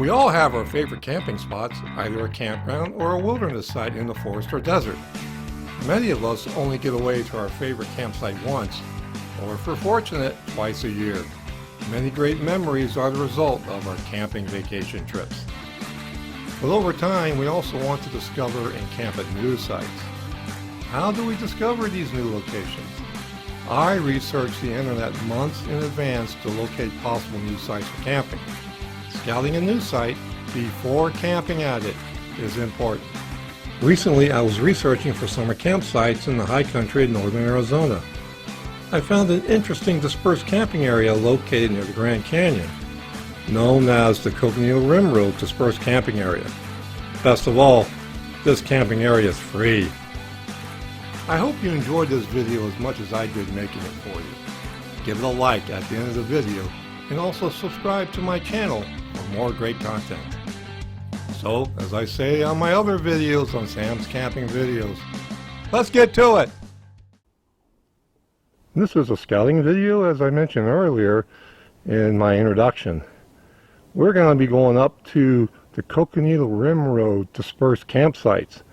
We all have our favorite camping spots, either a campground or a wilderness site in the forest or desert. Many of us only get away to our favorite campsite once, or if we're fortunate, twice a year. Many great memories are the result of our camping vacation trips. But over time, we also want to discover and camp at new sites. How do we discover these new locations? I researched the internet months in advance to locate possible new sites for camping. Scouting a new site before camping at it is important. Recently, I was researching for summer campsites in the high country of northern Arizona. I found an interesting dispersed camping area located near the Grand Canyon, known as the Coconino Rim Road dispersed camping area. Best of all, this camping area is free. I hope you enjoyed this video as much as I did making it for you. Give it a like at the end of the video and also subscribe to my channel for more great content. So, as I say on my other videos on Sam's Camping Videos, let's get to it! This is a scouting video, as I mentioned earlier in my introduction. We're going to be going up to the Coconino Rim Road dispersed campsites.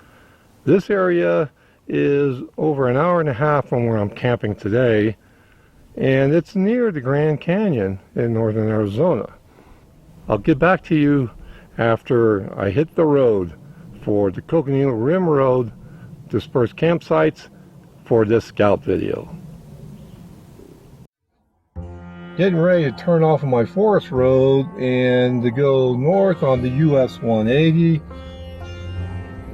This area is over an hour and a half from where I'm camping today, and it's near the Grand Canyon in northern Arizona. I'll get back to you after I hit the road for the Coconino Rim Road dispersed campsites for this scout video. Getting ready to turn off of my forest road and to go north on the US 180.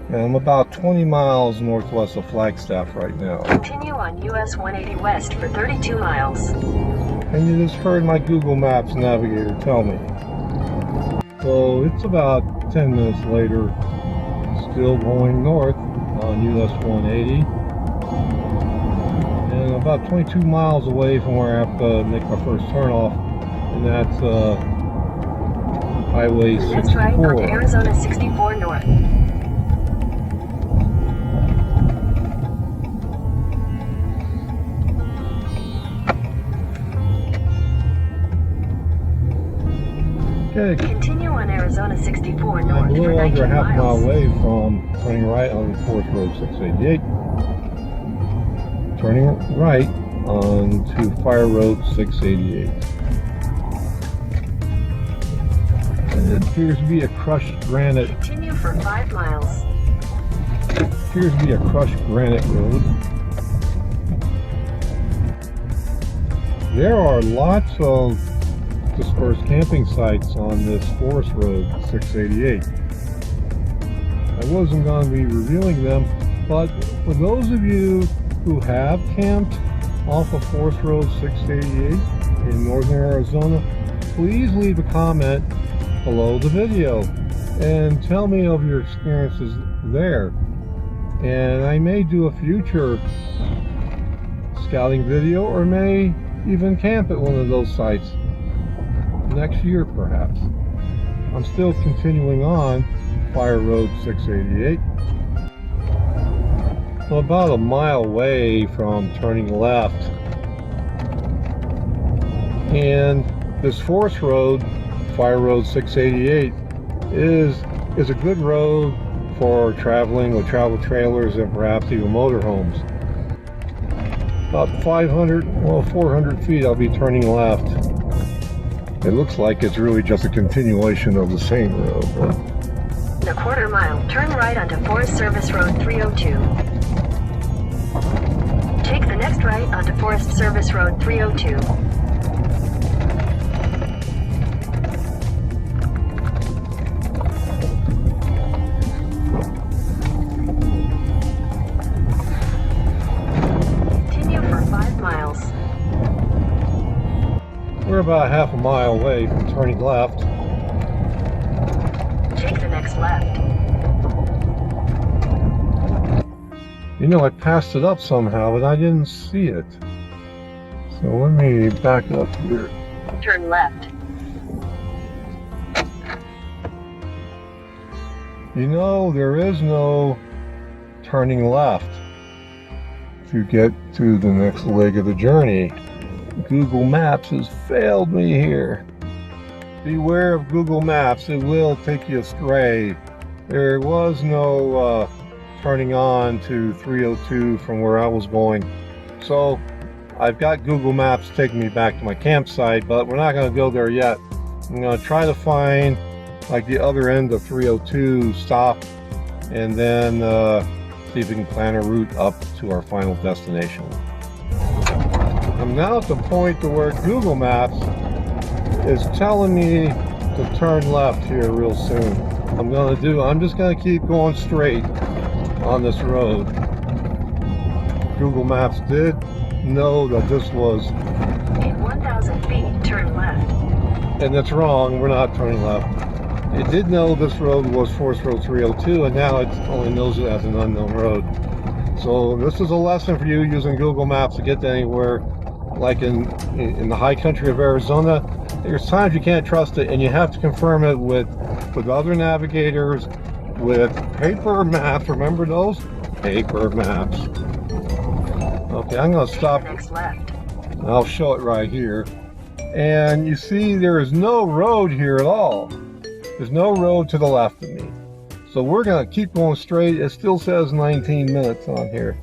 And I'm about 20 miles northwest of Flagstaff right now. Continue on US 180 west for 32 miles. And you just heard my Google Maps navigator tell me. So it's about 10 minutes later, still going north on US 180. And about 22 miles away from where I have to make my first turnoff, and that's Highway 64. Next right onto Arizona 64 north. Okay. Continue on Arizona 64 north. I'm a little for under a 19 half miles. mile away from turning right on Forest Road 688. Turning right onto Fire Road 688. And it appears to be a crushed granite. Continue for 5 miles. Appears to be a crushed granite road. There are lots of dispersed camping sites on this Forest Road 688. I wasn't going to be revealing them, but for those of you who have camped off of Forest Road 688 in northern Arizona, please leave a comment below the video and tell me of your experiences there. And I may do a future scouting video, or may even camp at one of those sites next year perhaps. I'm still continuing on Fire Road 688. Well, about a mile away from turning left, and this Forest Road, Fire Road 688, is a good road for traveling with travel trailers and perhaps even motorhomes. About 400 feet I'll be turning left. It looks like it's really just a continuation of the same road. In a quarter mile, turn right onto Forest Service Road 302. Take the next right onto Forest Service Road 302. Continue for 5 miles. We're about half a mile away from turning left. Take the next left. You know, I passed it up somehow, but I didn't see it. So let me back up here. Turn left. You know, there is no turning left to get to the next leg of the journey. Google Maps has failed me here. beware of Google Maps. It will take you astray. There was no turning on to 302 from where I was going. So I've got Google Maps taking me back to my campsite, but we're not going to go there yet. I'm going to try to find like the other end of 302, stop, and then see if we can plan a route up to our final destination. I'm now at the point to where Google Maps is telling me to turn left here real soon. I'm just going to keep going straight on this road. Google Maps did know that this was... In 1,000 feet, turn left. And that's wrong, we're not turning left. It did know this road was Forest Road 302, and now it only knows it as an unknown road. So this is a lesson for you using Google Maps to get to anywhere. Like in the high country of Arizona, there's times you can't trust it, and you have to confirm it with other navigators, with paper maps. Remember those? Paper maps. Okay, I'm going to stop. Next left. I'll show it right here. And you see there is no road here at all. There's no road to the left of me. So we're going to keep going straight. It still says 19 minutes on here.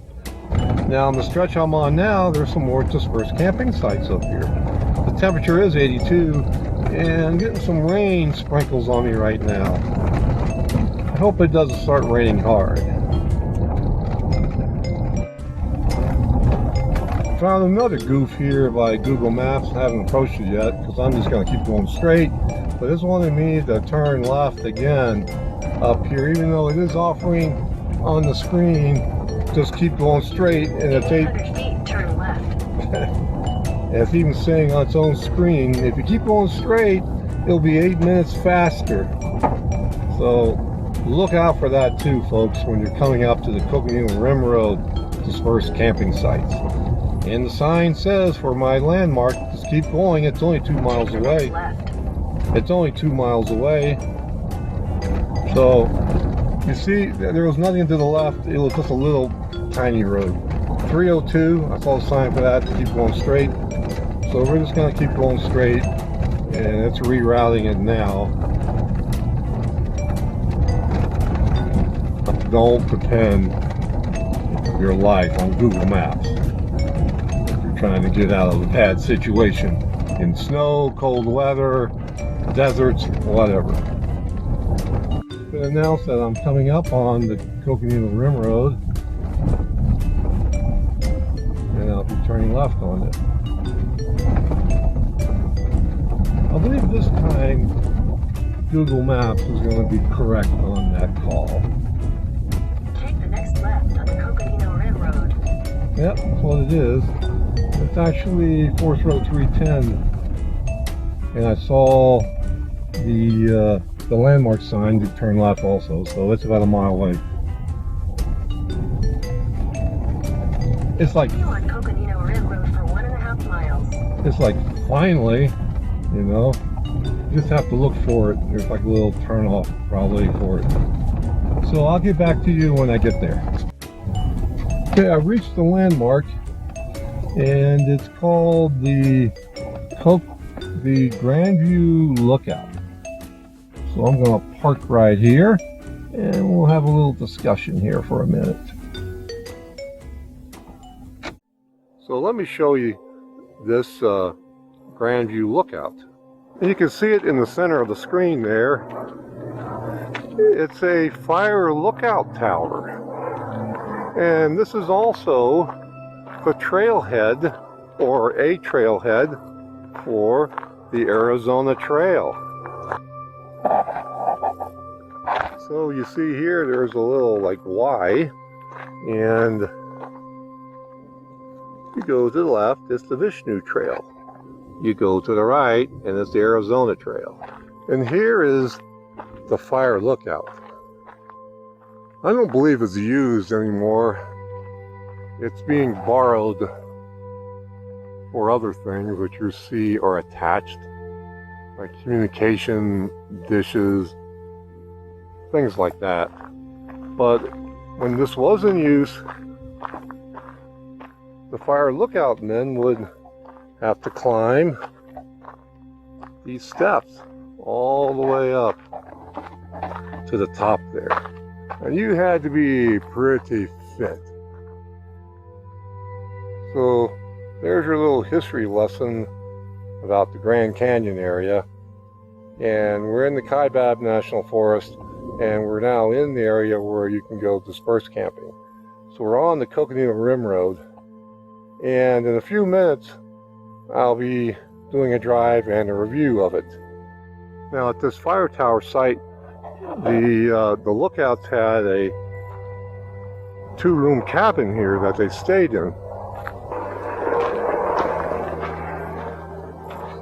Now on the stretch I'm on now, there's some more dispersed camping sites up here. The temperature is 82 and getting some rain sprinkles on me right now. I hope it doesn't start raining hard. Found another goof here by Google Maps. I haven't approached it yet because I'm just going to keep going straight. But it's wanting me to turn left again up here, even though it is offering on the screen, just keep going straight. And it's 800 feet, turn left. and it's even saying on its own screen, if you keep going straight, it'll be 8 minutes faster. So look out for that too, folks, when you're coming up to the Coconino Rim Road dispersed camping sites. And the sign says for my landmark, just keep going. It's only 2 miles away. It's only 2 miles away. So you see, there was nothing to the left. It was just a little tiny road. 302, I saw a sign for that to keep going straight. So we're just going to keep going straight, and it's rerouting it now. Don't pretend your life on Google Maps. Trying to get out of a bad situation in snow, cold weather, deserts, whatever. It announced that I'm coming up on the Coconino Rim Road, and I'll be turning left on it. I believe this time Google Maps is going to be correct on that call. Take the next left on the Coconino Rim Road. Yep, that's what it is. It's actually Forest Road 310, and I saw the landmark sign to turn left also, so it's about a mile away. It's like On Coconino Rim Road for 1.5 miles. It's like finally, you know, you just have to look for it. There's like a little turn off probably for it. So I'll get back to you when I get there. Okay, I reached the landmark, and it's called the Grandview Lookout. So I'm going to park right here, and we'll have a little discussion here for a minute. So let me show you this Grandview Lookout. And you can see it in the center of the screen there. It's a fire lookout tower. And this is also the trailhead, or a trailhead, for the Arizona Trail. So you see here, there's a little like Y, and you go to the left, it's the Vishnu Trail. You go to the right, and it's the Arizona Trail. And here is the fire lookout. I don't believe it's used anymore. It's being borrowed for other things which you see are attached, like communication dishes, things like that. But when this was in use, the fire lookout men would have to climb these steps all the way up to the top there. And you had to be pretty fit. So there's your little history lesson about the Grand Canyon area. And we're in the Kaibab National Forest, and we're now in the area where you can go dispersed camping. So we're on the Coconino Rim Road, and in a few minutes I'll be doing a drive and a review of it. Now at this fire tower site, the Lookouts had a 2-room cabin here that they stayed in.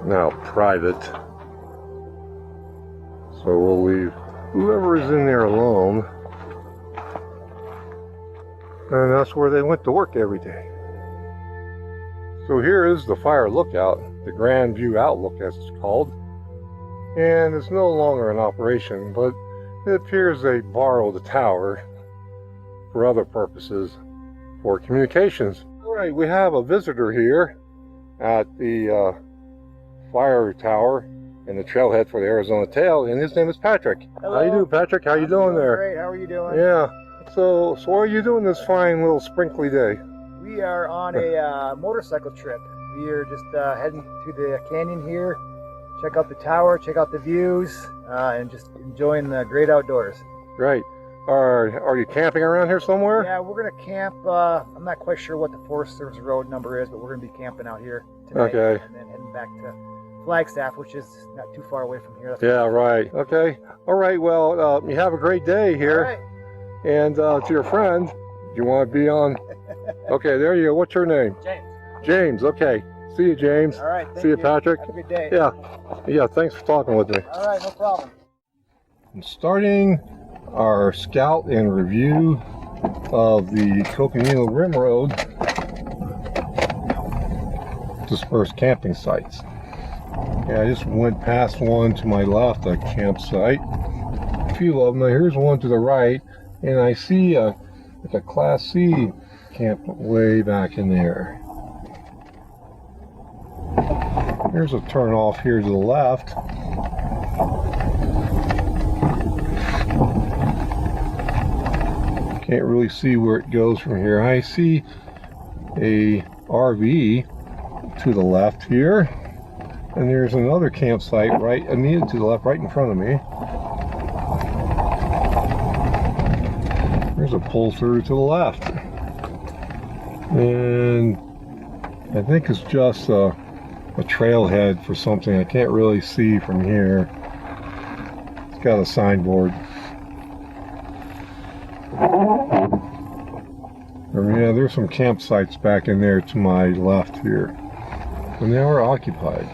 Now private, so we'll leave whoever is in there alone, and that's where they went to work every day. So here is the fire lookout, the Grandview Outlook as it's called, and it's no longer in operation, but it appears they borrowed the tower for other purposes, for communications. All right, we have a visitor here at the fire tower and the trailhead for the Arizona Trail, and his name is Patrick. Hello. How you doing, Patrick? How you doing there? Great. How are you doing? Yeah. So what are you doing this fine little sprinkly day? We are on a motorcycle trip. We are just heading to the canyon here, check out the tower, check out the views, and just enjoying the great outdoors. Right. Are you camping around here somewhere? Yeah, we're gonna camp. I'm not quite sure what the Forest Service road number is, but we're gonna be camping out here tonight. Okay. And then heading back to Flagstaff, which is not too far away from here. That's Yeah, right. Okay. All right. Well, you have a great day here. All right. And to your friend, do you want to be on? Okay, there you go. What's your name? James. James. Okay. See you, James. All right. See you, Patrick. Have a good day. Yeah. Yeah. Thanks for talking with me. All right. No problem. And starting our scout and review of the Coconino Rim Road dispersed camping sites. Yeah, I just went past one to my left, a campsite. A few of them. Now here's one to the right, and I see like a Class C camp way back in there. Here's a turn off here to the left. Can't really see where it goes from here. I see a RV to the left here, and there's another campsite right immediately to the left, right in front of me. There's a pull through to the left, and I think it's just a trailhead for something I can't really see from here. It's got a signboard. Yeah, there's some campsites back in there to my left here, and they are occupied.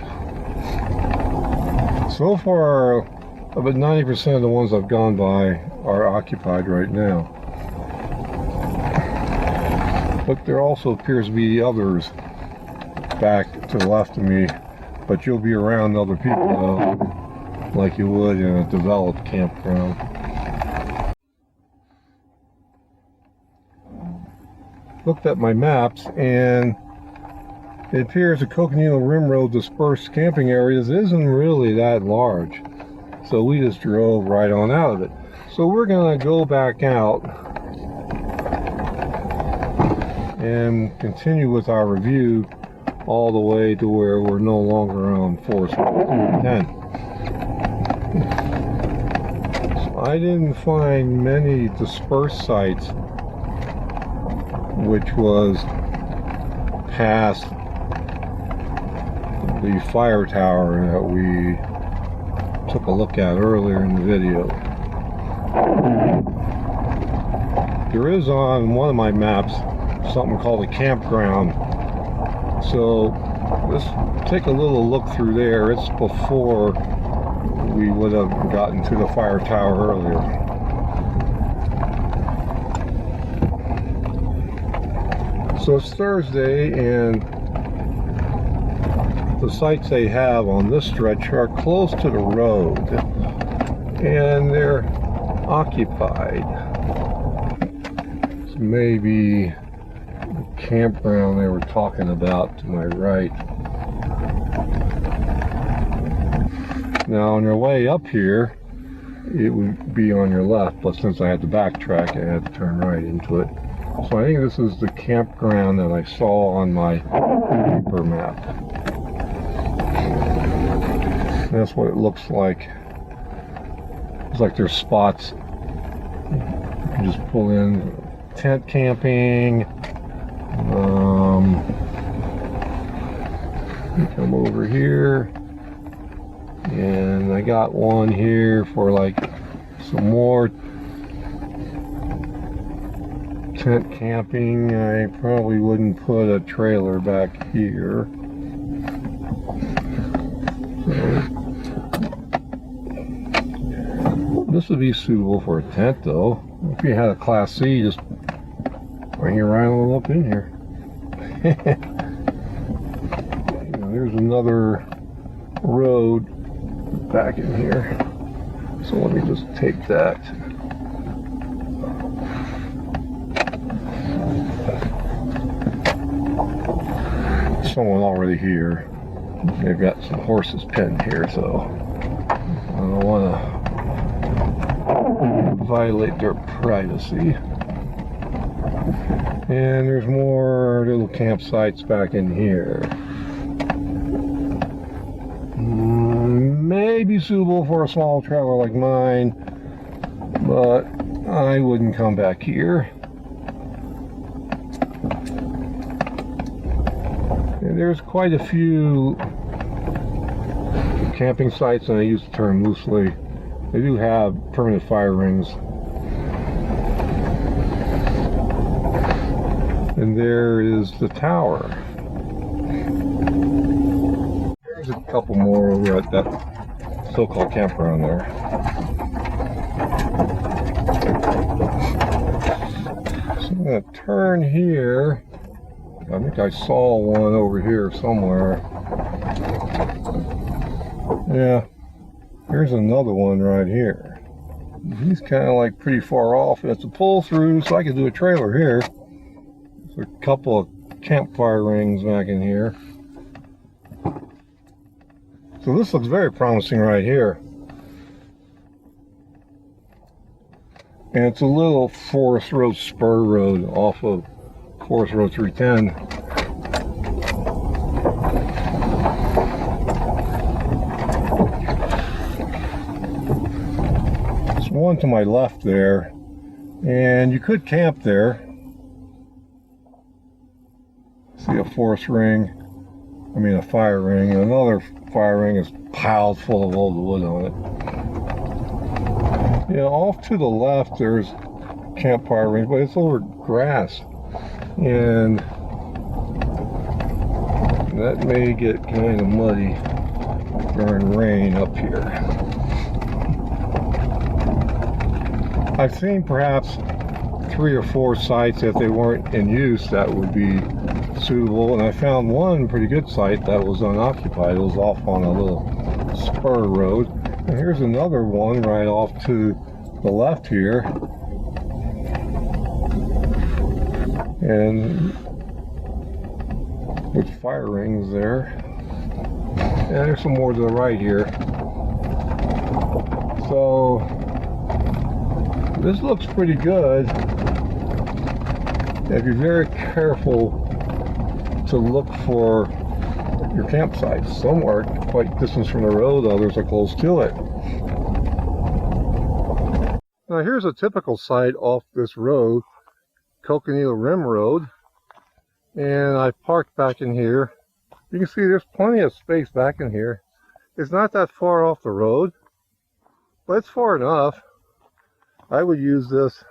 So far, about 90% of the ones I've gone by are occupied right now. But there also appears to be others back to the left of me, but you'll be around other people though, like you would in a developed campground. Looked at my maps, and it appears the Coconino Rim Road dispersed camping areas isn't really that large, so we just drove right on out of it. So we're gonna go back out and continue with our review all the way to where we're no longer on Forest Road 10. So I didn't find many dispersed sites, which was past the fire tower that we took a look at earlier in the video. There is on one of my maps something called a campground, so let's take a little look through there. It's before we would have gotten to the fire tower earlier. So it's Thursday, and the sites they have on this stretch are close to the road, and they're occupied. It's maybe the campground they were talking about to my right. Now on your way up here, it would be on your left, but since I had to backtrack, I had to turn right into it. So I think this is the campground that I saw on my paper map. That's what it looks like. It's like there's spots. You can just pull in tent camping. Come over here. And I got one here for like some more tent camping. I probably wouldn't put a trailer back here. So, this would be suitable for a tent though. If you had a Class C, just bring your rhino up in here. There's another road back in here, so let me just take that. Someone already here. They've got some horses penned here, so I don't want to violate their privacy. And there's more little campsites back in here. May be suitable for a small trailer like mine, but I wouldn't come back here. And there's quite a few camping sites, and I use the term loosely. They do have permanent fire rings. And there is the tower. There's a couple more over at that so-called campground there. So I'm going to turn here. I think I saw one over here somewhere. Yeah, here's another one right here. He's kind of like pretty far off. It's a pull through, so I could do a trailer here. There's a couple of campfire rings back in here. So this looks very promising right here. And it's a little Forest Road spur road off of Forest Road 310. There's one to my left there, and you could camp there. See a forest ring, a fire ring, and another fire ring is piled full of old wood on it. Yeah, off to the left there's campfire ring, but it's over grass, and that may get kind of muddy during rain up here. I've seen perhaps 3 or 4 sites, if they weren't in use, that would be suitable, and I found one pretty good site that was unoccupied. It was off on a little spur road, and here's another one right off to the left here, and with fire rings there, and there's some more to the right here. So this looks pretty good if you're very careful to look for your campsites. Some are quite distance from the road, others are close to it. Now here's a typical site off this road, Coconino Rim Road, and I parked back in here. You can see there's plenty of space back in here. It's not that far off the road, but it's far enough. I would use this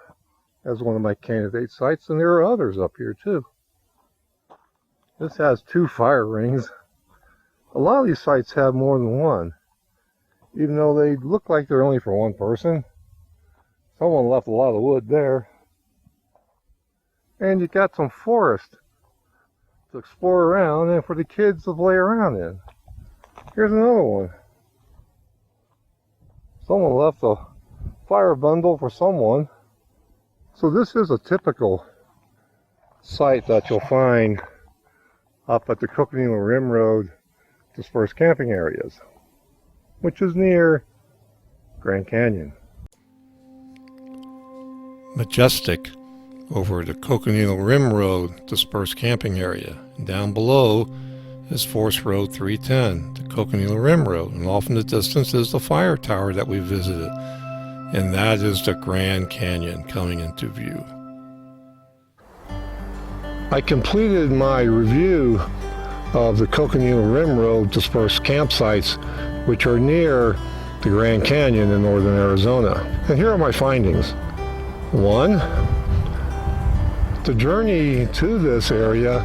as one of my candidate sites, and there are others up here too. This has 2 fire rings. A lot of these sites have more than one, even though they look like they're only for one person. Someone left a lot of wood there. And you got some forest to explore around and for the kids to play around in. Here's another one. Someone left a fire bundle for someone. So this is a typical site that you'll find up at the Coconino Rim Road dispersed camping areas. which is near Grand Canyon. Majestic over the Coconino Rim Road dispersed camping area. And down below is Forest Road 310, the Coconino Rim Road, and off in the distance is the fire tower that we visited, and that is the Grand Canyon coming into view. I completed my review of the Coconino Rim Road dispersed campsites, which are near the Grand Canyon in northern Arizona. And here are my findings. 1, the journey to this area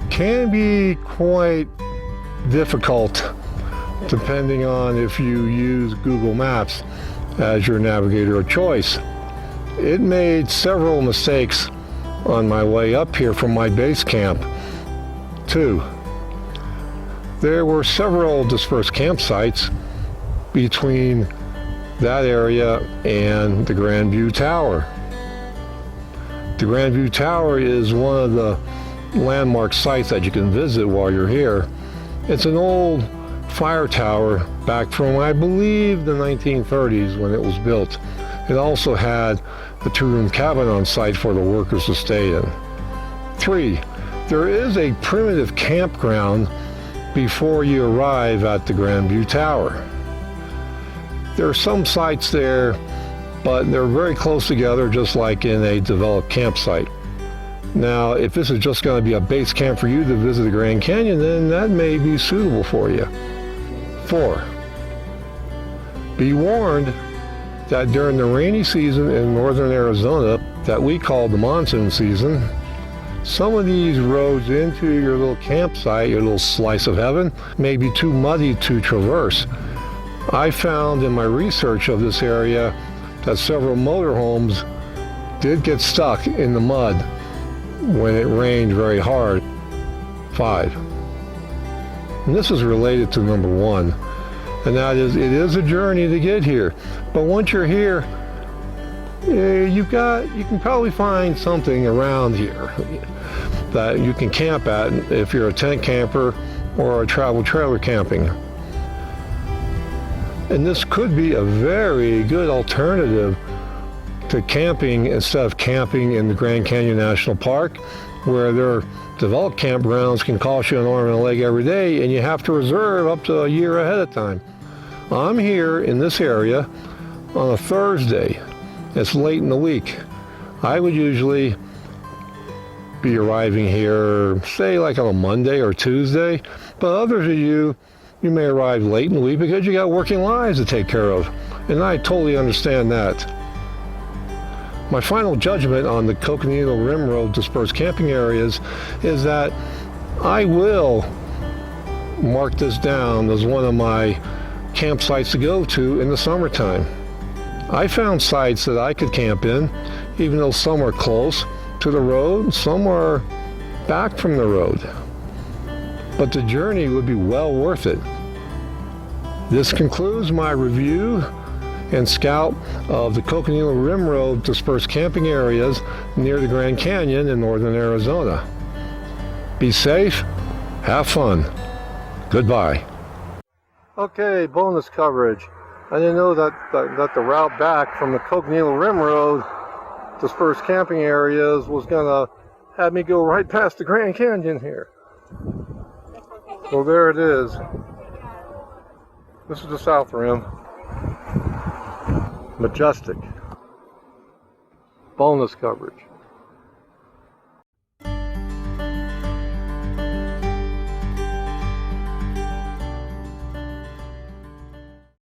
can be quite difficult depending on if you use Google Maps as your navigator of choice. It made several mistakes on my way up here from my base camp. 2, there were several dispersed campsites between that area and the Grandview Tower. The Grandview Tower is one of the landmark sites that you can visit while you're here. It's an old fire tower back from, I believe, the 1930s when it was built. It also had a 2-room cabin on site for the workers to stay in. 3, there is a primitive campground before you arrive at the Grandview Tower. There are some sites there, but they're very close together, just like in a developed campsite. Now, if this is just going to be a base camp for you to visit the Grand Canyon, then that may be suitable for you. 4, be warned that during the rainy season in northern Arizona that we call the monsoon season, some of these roads into your little campsite, your little slice of heaven, may be too muddy to traverse. I found in my research of this area that several motorhomes did get stuck in the mud when it rained very hard. 5, and this is related to number 1, and that is, it is a journey to get here, but once you're here, you can probably find something around here that you can camp at if you're a tent camper or a travel trailer camping. And this could be a very good alternative to camping instead of camping in the Grand Canyon National Park, where their developed campgrounds can cost you an arm and a leg every day, and you have to reserve up to a year ahead of time. I'm here in this area on a Thursday. It's late in the week. I would usually be arriving here, say like on a Monday or Tuesday, but others of you may arrive late in the week because you got working lives to take care of, and I totally understand that. My final judgment on the Coconino Rim Road dispersed camping areas is that I will mark this down as one of my campsites to go to in the summertime. I found sites that I could camp in, even though some are close to the road, some are back from the road. But the journey would be well worth it. This concludes my review and scout of the Coconino Rim Road dispersed camping areas near the Grand Canyon in northern Arizona. Be safe, have fun. Goodbye. Okay, bonus coverage. I didn't know that the route back from the Coconino Rim Road dispersed camping areas was gonna have me go right past the Grand Canyon here. Well, there it is. This is the South Rim. Majestic. Bonus coverage.